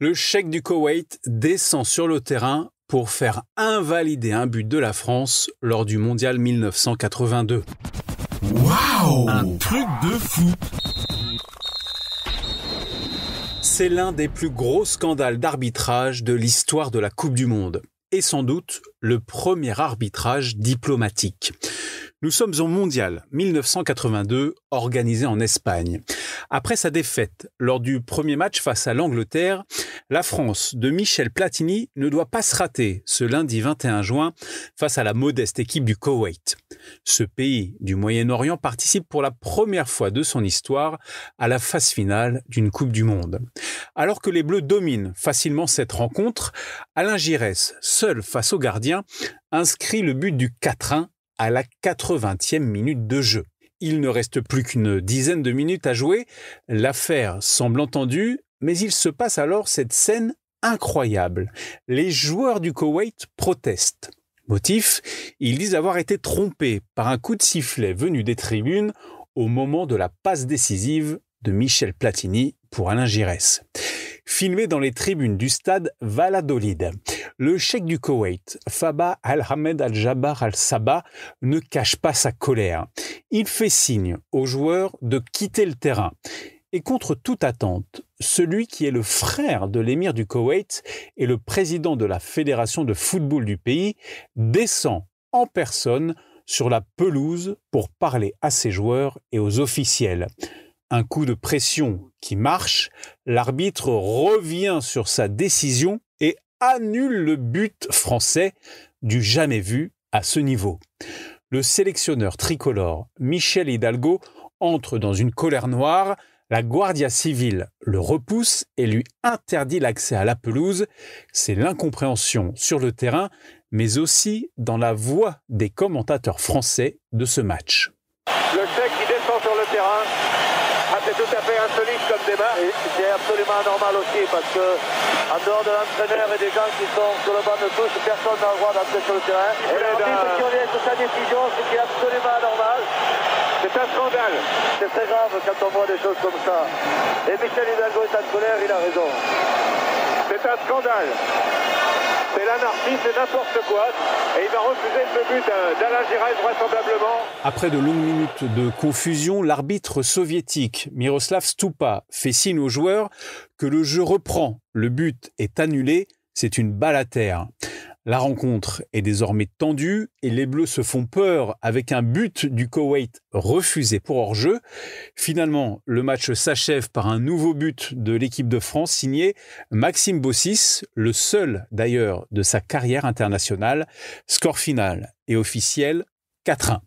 Le cheikh du Koweït descend sur le terrain pour faire invalider un but de la France lors du mondial 1982. Waouh! Un truc de fou! C'est l'un des plus gros scandales d'arbitrage de l'histoire de la Coupe du Monde. Et sans doute le premier arbitrage diplomatique. Nous sommes au mondial 1982, organisé en Espagne. Après sa défaite lors du premier match face à l'Angleterre, la France de Michel Platini ne doit pas se rater ce lundi 21 juin face à la modeste équipe du Koweït. Ce pays du Moyen-Orient participe pour la première fois de son histoire à la phase finale d'une Coupe du Monde. Alors que les Bleus dominent facilement cette rencontre, Alain Giresse, seul face au gardien, inscrit le but du 4-1 à la 80e minute de jeu. Il ne reste plus qu'une dizaine de minutes à jouer, l'affaire semble entendue, mais il se passe alors cette scène incroyable. Les joueurs du Koweït protestent. Motif, ils disent avoir été trompés par un coup de sifflet venu des tribunes au moment de la passe décisive de Michel Platini pour Alain Giresse. Filmé dans les tribunes du stade Valladolid, le cheikh du Koweït, Faba Al-Hamed Al-Jabbar Al-Sabah, ne cache pas sa colère. Il fait signe aux joueurs de quitter le terrain. Et contre toute attente, celui qui est le frère de l'émir du Koweït et le président de la fédération de football du pays descend en personne sur la pelouse pour parler à ses joueurs et aux officiels. Un coup de pression qui marche, l'arbitre revient sur sa décision et annule le but français du jamais vu à ce niveau. Le sélectionneur tricolore Michel Hidalgo entre dans une colère noire. La Guardia Civile le repousse et lui interdit l'accès à la pelouse. C'est l'incompréhension sur le terrain, mais aussi dans la voix des commentateurs français de ce match. Le cheikh qui descend sur le terrain. C'est tout à fait insolite comme débat. Et c'est absolument anormal aussi parce que, en dehors de l'entraîneur et des gens qui sont sur le banc de touche, personne n'a le droit d'entrer sur le terrain. Et l'arbitre qui revient sur sa décision, ce qui est absolument anormal. C'est un scandale. C'est très grave quand on voit des choses comme ça. Et Michel Hidalgo est en colère, il a raison. C'est un scandale. C'est l'anarchie, c'est n'importe quoi. Et il va refuser le but d'Alain Giresse vraisemblablement. Après de longues minutes de confusion, l'arbitre soviétique Miroslav Stupa fait signe aux joueurs que le jeu reprend. Le but est annulé, c'est une balle à terre. La rencontre est désormais tendue et les Bleus se font peur avec un but du Koweït refusé pour hors-jeu. Finalement, le match s'achève par un nouveau but de l'équipe de France signé Maxime Bossis, le seul d'ailleurs de sa carrière internationale. Score final et officiel 4-1.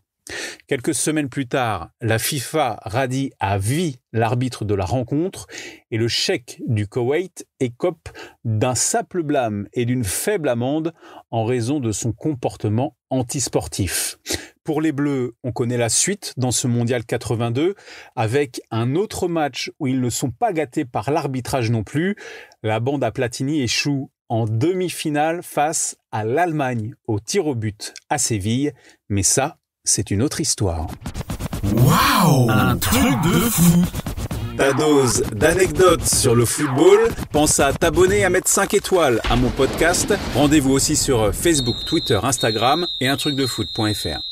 Quelques semaines plus tard, la FIFA radie à vie l'arbitre de la rencontre et le cheikh du Koweït écope d'un simple blâme et d'une faible amende en raison de son comportement antisportif. Pour les Bleus, on connaît la suite dans ce mondial 82 avec un autre match où ils ne sont pas gâtés par l'arbitrage non plus. La bande à Platini échoue en demi-finale face à l'Allemagne au tir au but à Séville, mais ça, c'est une autre histoire. Waouh! Un truc de fou! Ta dose d'anecdotes sur le football. Pense à t'abonner et à mettre 5 étoiles à mon podcast. Rendez-vous aussi sur Facebook, Twitter, Instagram et untrucdefoot.fr.